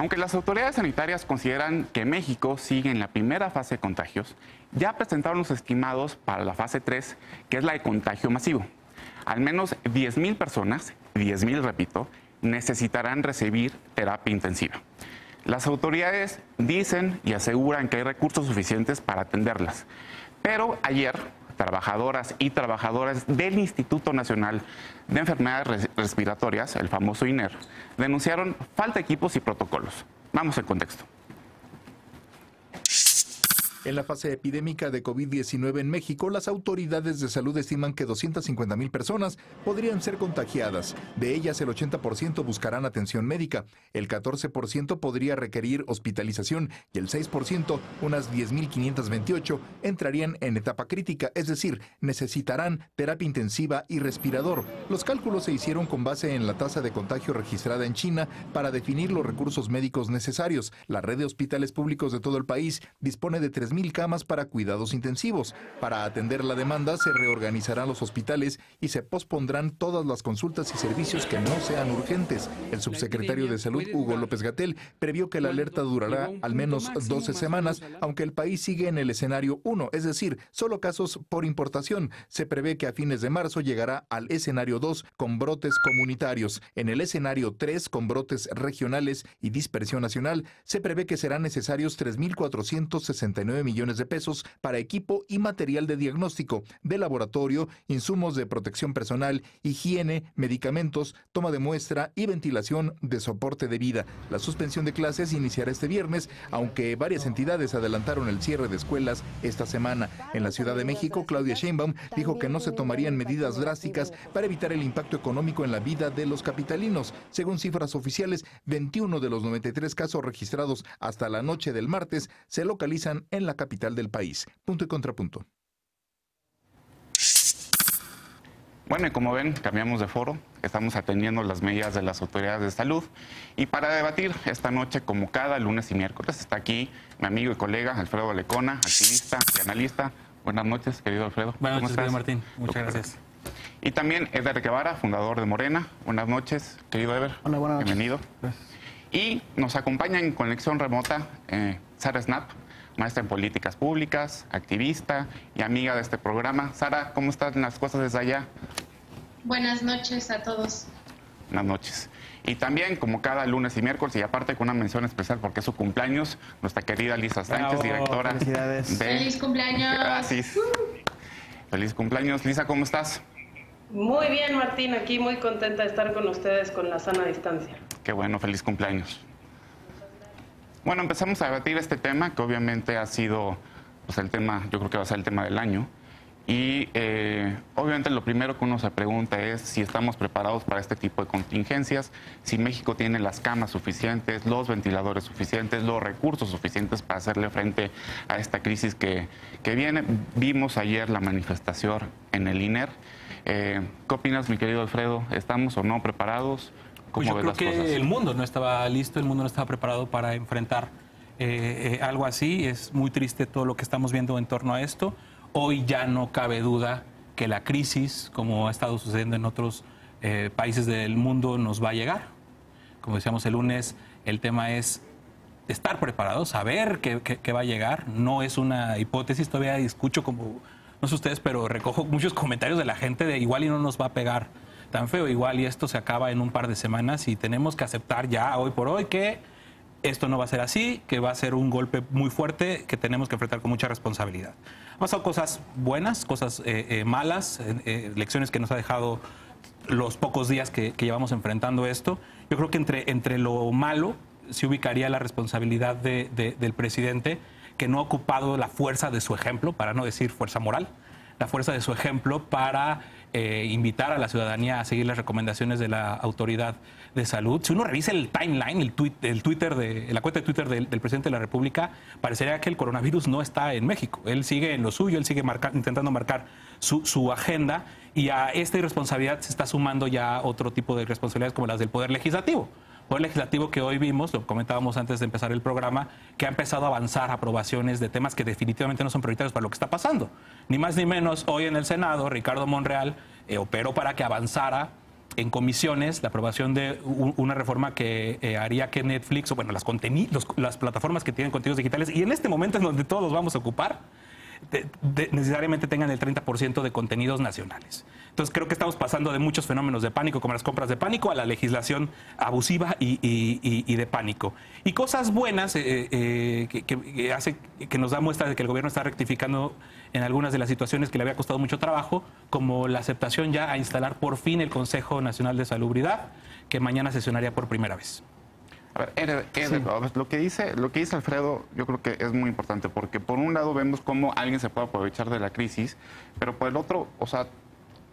Aunque las autoridades sanitarias consideran que México sigue en la primera fase de contagios, ya presentaron los estimados para la fase 3, que es la de contagio masivo. Al menos 10,000 personas, 10,000 repito, necesitarán recibir terapia intensiva. Las autoridades dicen y aseguran que hay recursos suficientes para atenderlas, pero ayer trabajadoras y trabajadores del Instituto Nacional de Enfermedades Respiratorias, el famoso INER, denunciaron falta de equipos y protocolos. Vamos al contexto. En la fase epidémica de COVID-19 en México, las autoridades de salud estiman que 250,000 personas podrían ser contagiadas. De ellas, el 80% buscarán atención médica, el 14% podría requerir hospitalización y el 6%, unas 10,528, entrarían en etapa crítica, es decir, necesitarán terapia intensiva y respirador. Los cálculos se hicieron con base en la tasa de contagio registrada en China para definir los recursos médicos necesarios. La red de hospitales públicos de todo el país dispone de 3,000 camas para cuidados intensivos. Para atender la demanda, se reorganizarán los hospitales y se pospondrán todas las consultas y servicios que no sean urgentes. El subsecretario de Salud, Hugo López-Gatell, previó que la alerta durará al menos 12 semanas, aunque el país sigue en el escenario 1, es decir, solo casos por importación. Se prevé que a fines de marzo llegará al escenario 2 con brotes comunitarios. En el escenario 3, con brotes regionales y dispersión nacional, se prevé que serán necesarios 3,469 millones de pesos para equipo y material de diagnóstico, de laboratorio, insumos de protección personal, higiene, medicamentos, toma de muestra y ventilación de soporte de vida. La suspensión de clases iniciará este viernes, aunque varias entidades adelantaron el cierre de escuelas esta semana. En la Ciudad de México, Claudia Sheinbaum dijo que no se tomarían medidas drásticas para evitar el impacto económico en la vida de los capitalinos. Según cifras oficiales, 21 de los 93 casos registrados hasta la noche del martes se localizan en la capital del país. Punto y contrapunto. Bueno, y como ven, cambiamos de foro. Estamos atendiendo las medidas de las autoridades de salud. Y para debatir esta noche, como cada lunes y miércoles, está aquí mi amigo y colega Alfredo Lecona, activista y analista. Buenas noches, querido Alfredo. Buenas noches, querido Martín. Muchas gracias. Y también Eder Guevara, fundador de Morena. Buenas noches, querido Eder. Hola, buenas noches. Bienvenido. Gracias. Y nos acompaña en conexión remota Sara Snap, maestra en políticas públicas, activista y amiga de este programa. Sara, ¿cómo están las cosas desde allá? Buenas noches a todos. Buenas noches. Y también, como cada lunes y miércoles, y aparte con una mención especial porque es su cumpleaños, nuestra querida Lisa Sánchez, directora de... ¡Feliz cumpleaños! Gracias. Feliz cumpleaños. Lisa, ¿cómo estás? Muy bien, Martín, aquí muy contenta de estar con ustedes con la sana distancia. Qué bueno, feliz cumpleaños. Bueno, empezamos a debatir este tema, que obviamente ha sido pues, el tema, yo creo que va a ser el tema del año. Y obviamente lo primero que uno se pregunta es si estamos preparados para este tipo de contingencias, si México tiene las camas suficientes, los ventiladores suficientes, los recursos suficientes para hacerle frente a esta crisis que viene. Vimos ayer la manifestación en el INER. ¿Qué opinas, mi querido Alfredo? ¿Estamos o no preparados? Pues yo creo que el mundo no estaba listo, el mundo no estaba preparado para enfrentar algo así. Es muy triste todo lo que estamos viendo en torno a esto. Hoy ya no cabe duda que la crisis, como ha estado sucediendo en otros países del mundo, nos va a llegar. Como decíamos el lunes, el tema es estar preparados, saber que va a llegar. No es una hipótesis, todavía escucho como, no sé ustedes, pero recojo muchos comentarios de la gente de igual y no nos va a pegar tan feo, igual y esto se acaba en un par de semanas y tenemos que aceptar ya hoy por hoy que esto no va a ser así, que va a ser un golpe muy fuerte que tenemos que enfrentar con mucha responsabilidad. Han pasado cosas buenas, cosas malas, lecciones que nos ha dejado los pocos días que llevamos enfrentando esto. Yo creo que entre lo malo se ubicaría la responsabilidad del presidente, que no ha ocupado la fuerza de su ejemplo, para no decir fuerza moral, la fuerza de su ejemplo para invitar a la ciudadanía a seguir las recomendaciones de la autoridad de salud. Si uno revisa el timeline, la cuenta de Twitter del presidente de la República, parecería que el coronavirus no está en México. Él sigue en lo suyo, él sigue intentando marcar su agenda, y a esta irresponsabilidad se está sumando ya otro tipo de responsabilidades como las del Poder Legislativo. Poder Legislativo que hoy vimos, lo comentábamos antes de empezar el programa, que ha empezado a avanzar aprobaciones de temas que definitivamente no son prioritarios para lo que está pasando. Ni más ni menos, hoy en el Senado, Ricardo Monreal operó para que avanzara en comisiones la aprobación de una reforma que haría que Netflix, o bueno, las plataformas que tienen contenidos digitales, y en este momento en donde todos los vamos a ocupar, necesariamente tengan el 30% de contenidos nacionales. Entonces creo que estamos pasando de muchos fenómenos de pánico, como las compras de pánico, a la legislación abusiva y de pánico. Y cosas buenas que nos da muestra de que el gobierno está rectificando en algunas de las situaciones que le había costado mucho trabajo, como la aceptación ya a instalar por fin el Consejo Nacional de Salubridad, que mañana sesionaría por primera vez. A ver, lo que dice Alfredo, yo creo que es muy importante, porque por un lado vemos cómo alguien se puede aprovechar de la crisis, pero por el otro, o sea,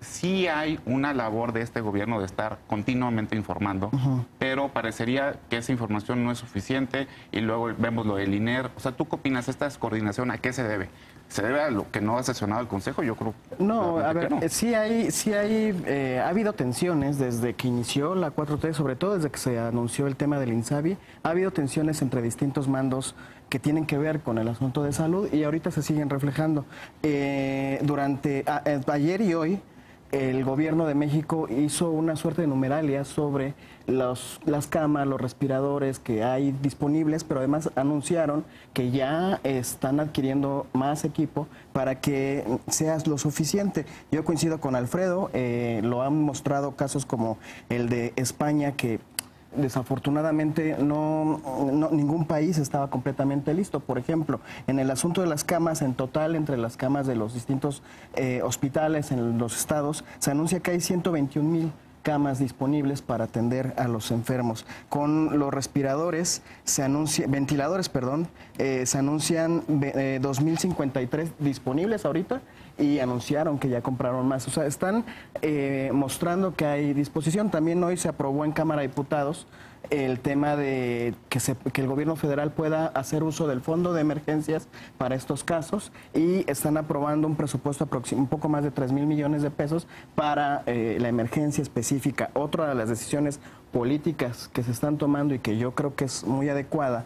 sí hay una labor de este gobierno de estar continuamente informando, pero parecería que esa información no es suficiente, y luego vemos lo del INER. O sea, ¿tú qué opinas? ¿Esta descoordinación a qué se debe? ¿Se debe a lo que no ha sesionado el Consejo? Yo creo no, a ver, no. ha habido tensiones desde que inició la 4T, sobre todo desde que se anunció el tema del INSABI. Ha habido tensiones entre distintos mandos que tienen que ver con el asunto de salud, y ahorita se siguen reflejando. Durante ayer y hoy, el gobierno de México hizo una suerte de numeralia sobre las camas, los respiradores que hay disponibles, pero además anunciaron que ya están adquiriendo más equipo para que sea lo suficiente. Yo coincido con Alfredo, lo han mostrado casos como el de España, que desafortunadamente ningún país estaba completamente listo. Por ejemplo, en el asunto de las camas, en total, entre las camas de los distintos hospitales en los estados, se anuncia que hay 121,000 camas disponibles para atender a los enfermos. Con los respiradores, ventiladores, se anuncian 2,053 disponibles ahorita, y anunciaron que ya compraron más. O sea, están mostrando que hay disposición. También hoy se aprobó en Cámara de Diputados el tema de que el gobierno federal pueda hacer uso del fondo de emergencias para estos casos, y están aprobando un presupuesto un poco más de 3,000 millones de pesos para la emergencia específica. Otra de las decisiones políticas que se están tomando y que yo creo que es muy adecuada: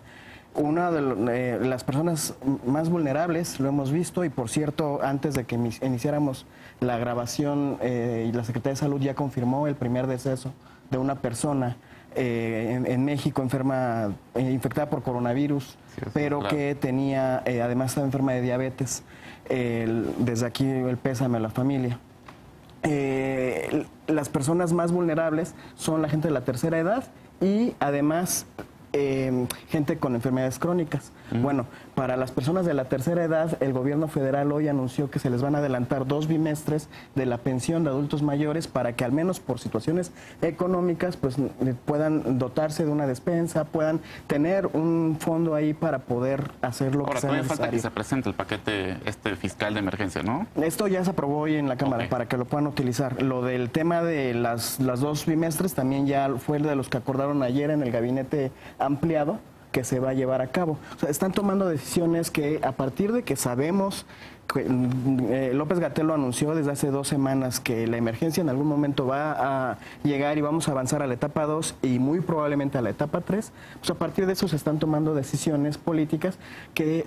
una de las personas más vulnerables, lo hemos visto, y por cierto, antes de que iniciáramos la grabación, la Secretaría de Salud ya confirmó el primer deceso de una persona en México infectada por coronavirus, pero claro, que tenía, además estaba enferma de diabetes. Desde aquí el pésame a la familia. Las personas más vulnerables son la gente de la tercera edad, y además gente con enfermedades crónicas. Bueno, para las personas de la tercera edad, el gobierno federal hoy anunció que se les van a adelantar 2 bimestres de la pensión de adultos mayores, para que al menos por situaciones económicas pues puedan dotarse de una despensa, puedan tener un fondo ahí para poder hacer lo que sea necesario. Falta que se presente el paquete fiscal de emergencia, ¿no? Esto ya se aprobó hoy en la Cámara, para que lo puedan utilizar. Lo del tema de las 2 bimestres también ya fue de los que acordaron ayer en el gabinete ampliado, que se va a llevar a cabo. O sea, están tomando decisiones que, a partir de que sabemos que López-Gatell lo anunció desde hace 2 semanas, que la emergencia en algún momento va a llegar y vamos a avanzar a la etapa 2 y muy probablemente a la etapa 3, pues a partir de eso se están tomando decisiones políticas que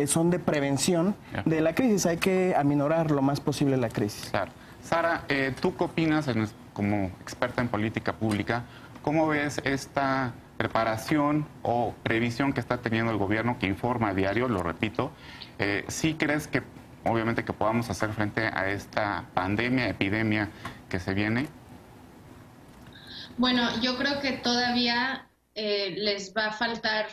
son de prevención de la crisis. Hay que aminorar lo más posible la crisis. Claro. Sara, ¿tú qué opinas como experta en política pública? ¿Cómo ves esta preparación o previsión que está teniendo el gobierno, que informa a diario, lo repito? ¿Sí crees que, obviamente, que podamos hacer frente a esta epidemia que se viene? Bueno, yo creo que todavía les va a faltar,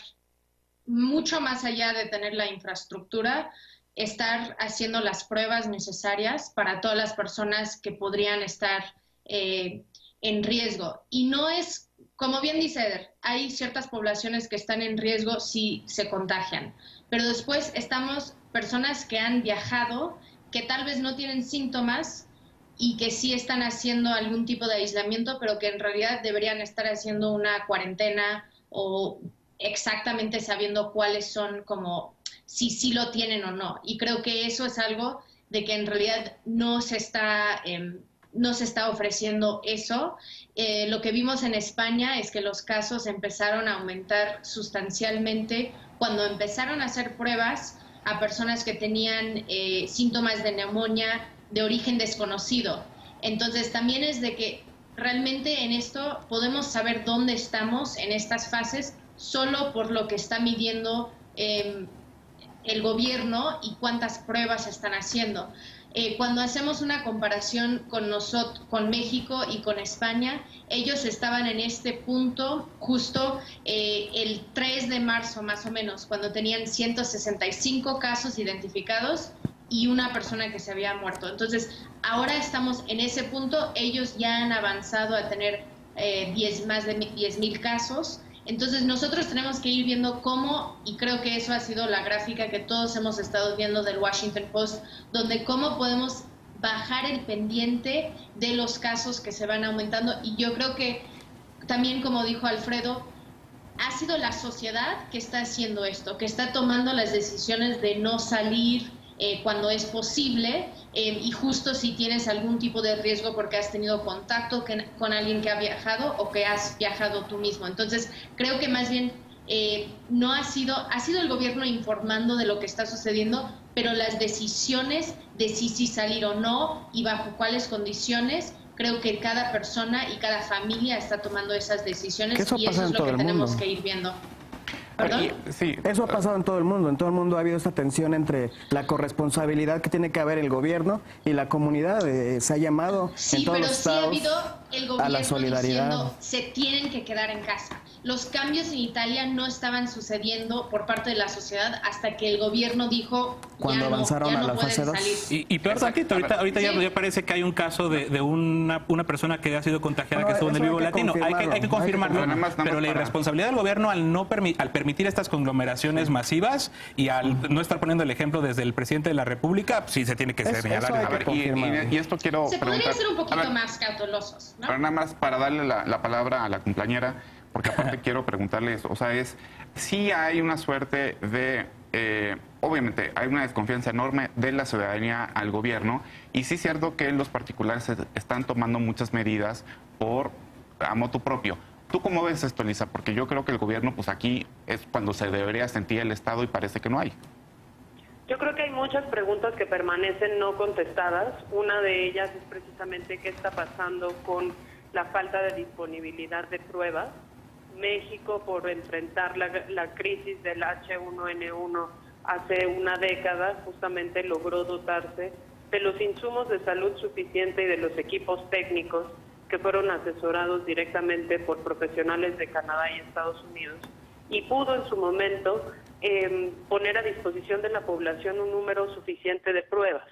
mucho más allá de tener la infraestructura, estar haciendo las pruebas necesarias para todas las personas que podrían estar en riesgo. Y no es, como bien dice Eder, hay ciertas poblaciones que están en riesgo si se contagian, pero después estamos personas que han viajado, que tal vez no tienen síntomas y que sí están haciendo algún tipo de aislamiento, pero que en realidad deberían estar haciendo una cuarentena, o exactamente sabiendo cuáles son, como si sí lo tienen o no. Y creo que eso es algo de que en realidad no se está ofreciendo eso. Lo que vimos en España es que los casos empezaron a aumentar sustancialmente cuando empezaron a hacer pruebas a personas que tenían síntomas de neumonía de origen desconocido. Entonces también es de que realmente en esto podemos saber dónde estamos en estas fases solo por lo que está midiendo el gobierno y cuántas pruebas están haciendo. Cuando hacemos una comparación con México y con España, ellos estaban en este punto justo el 3 de marzo más o menos, cuando tenían 165 casos identificados y una persona que se había muerto. Entonces, ahora estamos en ese punto, ellos ya han avanzado a tener más de 10,000 casos. Entonces nosotros tenemos que ir viendo cómo, y creo que eso ha sido la gráfica que todos hemos estado viendo del Washington Post, donde cómo podemos bajar el pendiente de los casos que se van aumentando. Y yo creo que también, como dijo Alfredo, ha sido la sociedad que está haciendo esto, que está tomando las decisiones de no salir cuando es posible, y justo si tienes algún tipo de riesgo porque has tenido contacto con alguien que ha viajado o que has viajado tú mismo. Entonces, creo que más bien no ha sido el gobierno informando de lo que está sucediendo, pero las decisiones de si salir o no y bajo cuáles condiciones, creo que cada persona y cada familia está tomando esas decisiones, y eso es lo que tenemos que ir viendo. Sí. Eso ha pasado en todo el mundo ha habido esta tensión entre la corresponsabilidad que tiene que haber el gobierno y la comunidad. Se ha llamado en todos los estados el gobierno a la solidaridad. Diciendo, se tienen que quedar en casa. Los cambios en Italia no estaban sucediendo por parte de la sociedad hasta que el gobierno dijo cuando avanzaron a la fase 2. Y peor tantito, ahorita ya parece que hay un caso de una persona que ha sido contagiada, que estuvo en el Vivo Latino. Hay que confirmarlo, pero la irresponsabilidad del gobierno al permitir estas conglomeraciones masivas y al no estar poniendo el ejemplo desde el presidente de la República, sí se tiene que señalar. Y esto quiero se podría ser un poquito más cautelosos, ¿no? Pero nada más para darle la palabra a la compañera, porque aparte quiero preguntarle eso. O sea, sí hay una suerte de... obviamente hay una desconfianza enorme de la ciudadanía al gobierno, y sí es cierto que los particulares están tomando muchas medidas a motu propio. ¿Tú cómo ves esto, Elisa? Porque yo creo que el gobierno, pues aquí es cuando se debería sentir el Estado y parece que no hay. Yo creo que hay muchas preguntas que permanecen no contestadas. Una de ellas es precisamente qué está pasando con la falta de disponibilidad de pruebas. México, por enfrentar la crisis del H1N1 hace una década, justamente logró dotarse de los insumos de salud suficiente y de los equipos técnicos que fueron asesorados directamente por profesionales de Canadá y Estados Unidos, y pudo en su momento poner a disposición de la población un número suficiente de pruebas.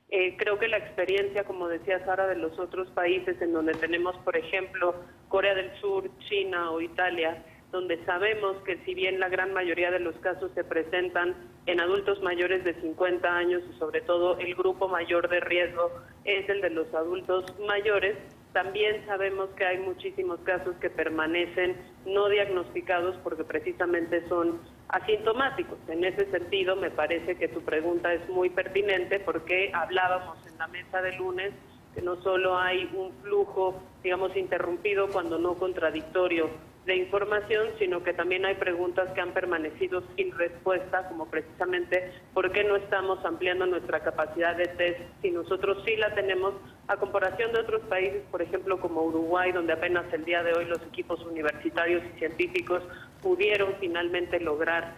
Creo que la experiencia, como decía Sara, de los otros países en donde tenemos, por ejemplo, Corea del Sur, China o Italia, donde sabemos que si bien la gran mayoría de los casos se presentan en adultos mayores de 50 años y sobre todo el grupo mayor de riesgo es el de los adultos mayores, también sabemos que hay muchísimos casos que permanecen no diagnosticados porque precisamente son asintomáticos. En ese sentido, me parece que tu pregunta es muy pertinente porque hablábamos en la mesa de lunes que no solo hay un flujo, digamos, interrumpido cuando no contradictorio de información, sino que también hay preguntas que han permanecido sin respuesta, como precisamente por qué no estamos ampliando nuestra capacidad de test si nosotros sí la tenemos, a comparación de otros países, por ejemplo, como Uruguay, donde apenas el día de hoy los equipos universitarios y científicos pudieron finalmente lograr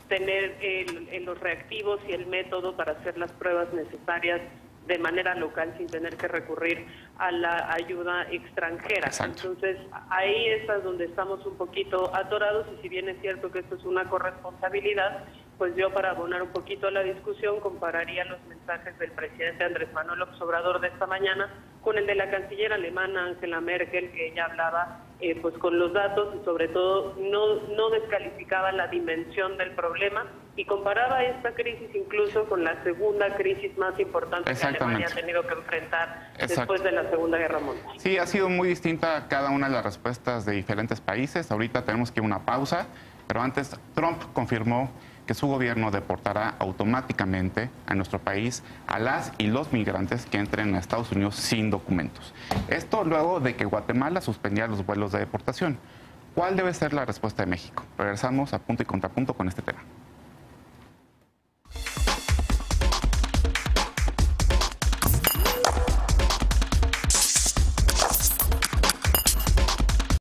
tener los reactivos y el método para hacer las pruebas necesarias de manera local sin tener que recurrir a la ayuda extranjera. Exacto. Entonces, ahí es donde estamos un poquito atorados, y si bien es cierto que esto es una corresponsabilidad, pues yo, para abonar un poquito a la discusión, compararía los mensajes del presidente Andrés Manuel López Obrador de esta mañana con el de la canciller alemana Angela Merkel, que ella hablaba pues con los datos y sobre todo no descalificaba la dimensión del problema, y comparaba esta crisis incluso con la segunda crisis más importante que Alemania ha tenido que enfrentar después de la Segunda Guerra Mundial. Sí, ha sido muy distinta cada una de las respuestas de diferentes países. Ahorita tenemos que ir a una pausa, pero antes Trump confirmó que su gobierno deportará automáticamente a nuestro país a las y los migrantes que entren a Estados Unidos sin documentos. Esto luego de que Guatemala suspendiera los vuelos de deportación. ¿Cuál debe ser la respuesta de México? Regresamos a Punto y Contrapunto con este tema.